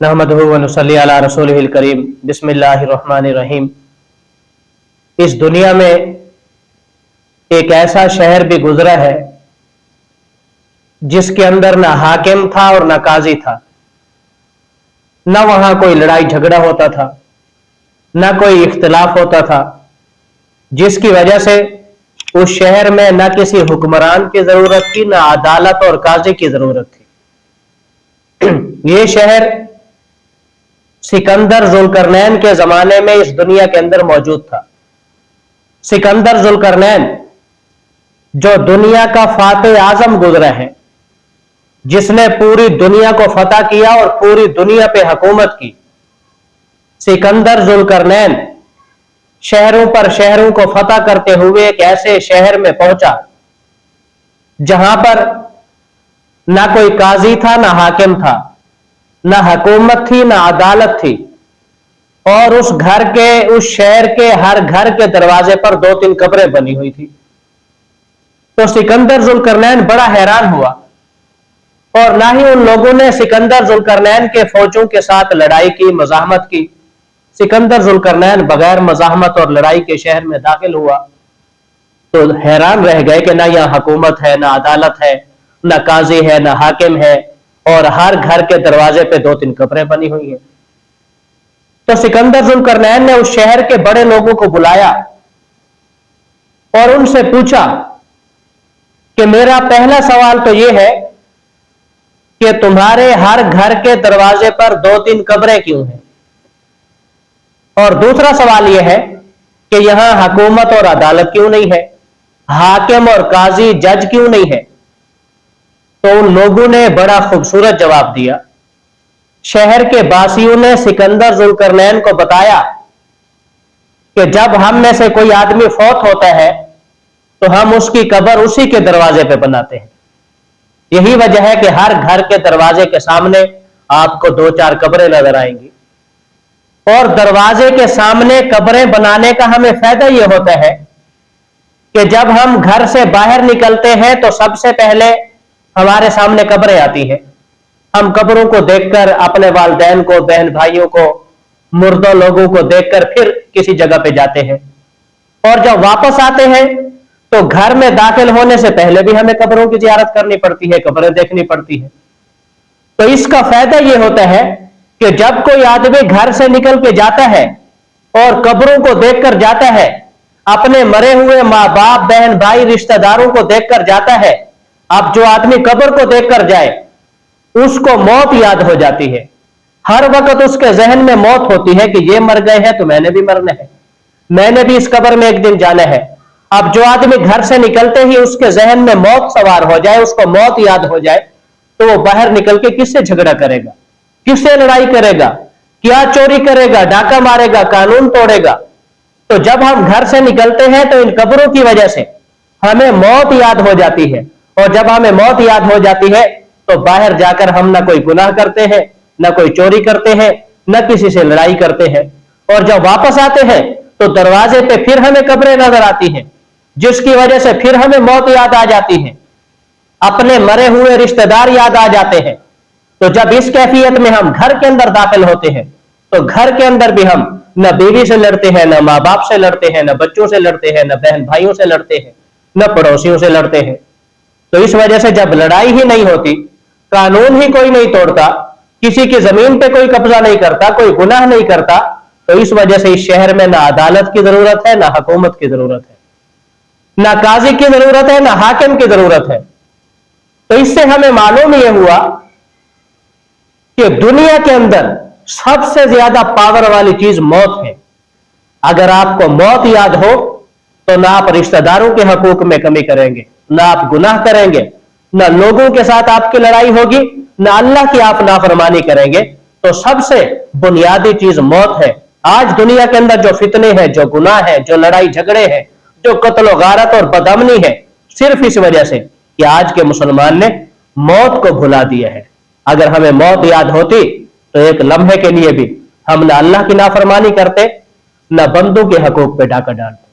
नहमदुहु व नुसल्ली अला रसूलिहिल करीम। बिस्मिल्लाहिर्रहमानिर्रहीम। इस दुनिया में एक ऐसा शहर भी गुजरा है जिसके अंदर ना हाकिम था और ना काजी था, ना वहां कोई लड़ाई झगड़ा होता था, ना कोई इख्तिलाफ होता था, जिसकी वजह से उस शहर में ना किसी हुक्मरान की जरूरत थी, ना अदालत और काजी की जरूरत थी। ये शहर सिकंदर जुल्करनैन के जमाने में इस दुनिया के अंदर मौजूद था। सिकंदर जुल्करनैन जो दुनिया का फातेह आजम गुजरा है, जिसने पूरी दुनिया को फतह किया और पूरी दुनिया पे हुकूमत की, सिकंदर जुल्करनैन शहरों पर शहरों को फतह करते हुए एक ऐसे शहर में पहुंचा जहां पर ना कोई काजी था, ना हाकिम था, ना हुकूमत थी, ना अदालत थी, और उस शहर के हर घर के दरवाजे पर 2-3 कब्रें बनी हुई थी। तो सिकंदर जुल्करनैन बड़ा हैरान हुआ, और ना ही उन लोगों ने सिकंदर जुल्करनैन के फौजों के साथ लड़ाई की, मज़ाहमत की। सिकंदर जुल्करनैन बगैर मज़ाहमत और लड़ाई के शहर में दाखिल हुआ तो हैरान रह गए कि ना यहां हुकूमत है, ना अदालत है, ना काजी है, ना हाकिम है, और हर घर के दरवाजे पे 2-3 कब्रें बनी हुई हैं। तो सिकंदर जुल्करनैन ने उस शहर के बड़े लोगों को बुलाया और उनसे पूछा कि मेरा पहला सवाल तो यह है कि तुम्हारे हर घर के दरवाजे पर 2-3 कब्रें क्यों हैं, और दूसरा सवाल यह है कि यहां हुकूमत और अदालत क्यों नहीं है, हाकिम और काजी जज क्यों नहीं है। तो उन लोगों ने बड़ा खूबसूरत जवाब दिया। शहर के बासियों ने सिकंदर जुल्करनैन को बताया कि जब हम में से कोई आदमी फौत होता है तो हम उसकी कब्र उसी के दरवाजे पे बनाते हैं। यही वजह है कि हर घर के दरवाजे के सामने आपको 2-4 कब्रें नजर आएंगी, और दरवाजे के सामने कब्रें बनाने का हमें फायदा यह होता है कि जब हम घर से बाहर निकलते हैं तो सबसे पहले हमारे सामने कब्रें आती हैं। हम कब्रों को देखकर अपने वालिदैन को, बहन भाइयों को, मुर्दों लोगों को देखकर फिर किसी जगह पे जाते हैं, और जब वापस आते हैं तो घर में दाखिल होने से पहले भी हमें कब्रों की जियारत करनी पड़ती है, कब्रें देखनी पड़ती है। तो इसका फायदा यह होता है कि जब कोई आदमी घर से निकल के जाता है और कब्रों को देखकर जाता है, अपने मरे हुए माँ बाप, बहन भाई, रिश्तेदारों को देखकर जाता है, अब जो आदमी कब्र को देखकर जाए उसको मौत याद हो जाती है। हर वक्त उसके जहन में मौत होती है कि ये मर गए हैं तो मैंने भी मरना है, मैंने भी इस कब्र में एक दिन जाना है। अब जो आदमी घर से निकलते ही उसके जहन में मौत सवार हो जाए, उसको मौत याद हो जाए, तो वो बाहर निकल के किससे झगड़ा करेगा, किससे लड़ाई करेगा, क्या चोरी करेगा, डाका मारेगा, कानून तोड़ेगा। तो जब हम घर से निकलते हैं तो इन कब्रों की वजह से हमें मौत याद हो जाती है, और जब हमें मौत याद हो जाती है तो बाहर जाकर हम ना कोई गुनाह करते हैं, ना कोई चोरी करते हैं, ना किसी से लड़ाई करते हैं, और जब वापस आते हैं तो दरवाजे पे फिर हमें कब्रें नजर आती हैं, जिसकी वजह से फिर हमें मौत याद आ जाती है, अपने मरे हुए रिश्तेदार याद आ जाते हैं। तो जब इस कैफियत में हम घर के अंदर दाखिल होते हैं तो घर के अंदर भी हम न बीवी से लड़ते हैं, न माँ बाप से लड़ते हैं, न बच्चों से लड़ते हैं, न बहन भाइयों से लड़ते हैं, न पड़ोसियों से लड़ते हैं। तो इस वजह से जब लड़ाई ही नहीं होती, कानून ही कोई नहीं तोड़ता, किसी की जमीन पे कोई कब्जा नहीं करता, कोई गुनाह नहीं करता, तो इस वजह से इस शहर में ना अदालत की जरूरत है, ना हुकूमत की जरूरत है, ना काजी की जरूरत है, ना हाकिम की जरूरत है। तो इससे हमें मालूम यह हुआ कि दुनिया के अंदर सबसे ज्यादा पावर वाली चीज मौत है। अगर आपको मौत याद हो तो ना आप रिश्तेदारों के हकूक में कमी करेंगे, ना आप गुनाह करेंगे, ना लोगों के साथ आपकी लड़ाई होगी, ना अल्लाह की आप नाफरमानी करेंगे। तो सबसे बुनियादी चीज मौत है। आज दुनिया के अंदर जो फितने हैं, जो गुनाह है, जो लड़ाई झगड़े हैं, जो कत्ल गारत और बदअमनी है, सिर्फ इस वजह से कि आज के मुसलमान ने मौत को भुला दिया है। अगर हमें मौत याद होती तो एक लम्हे के लिए भी हम न अल्लाह की नाफरमानी करते, न बंदों के हकूक पे डाका डालते।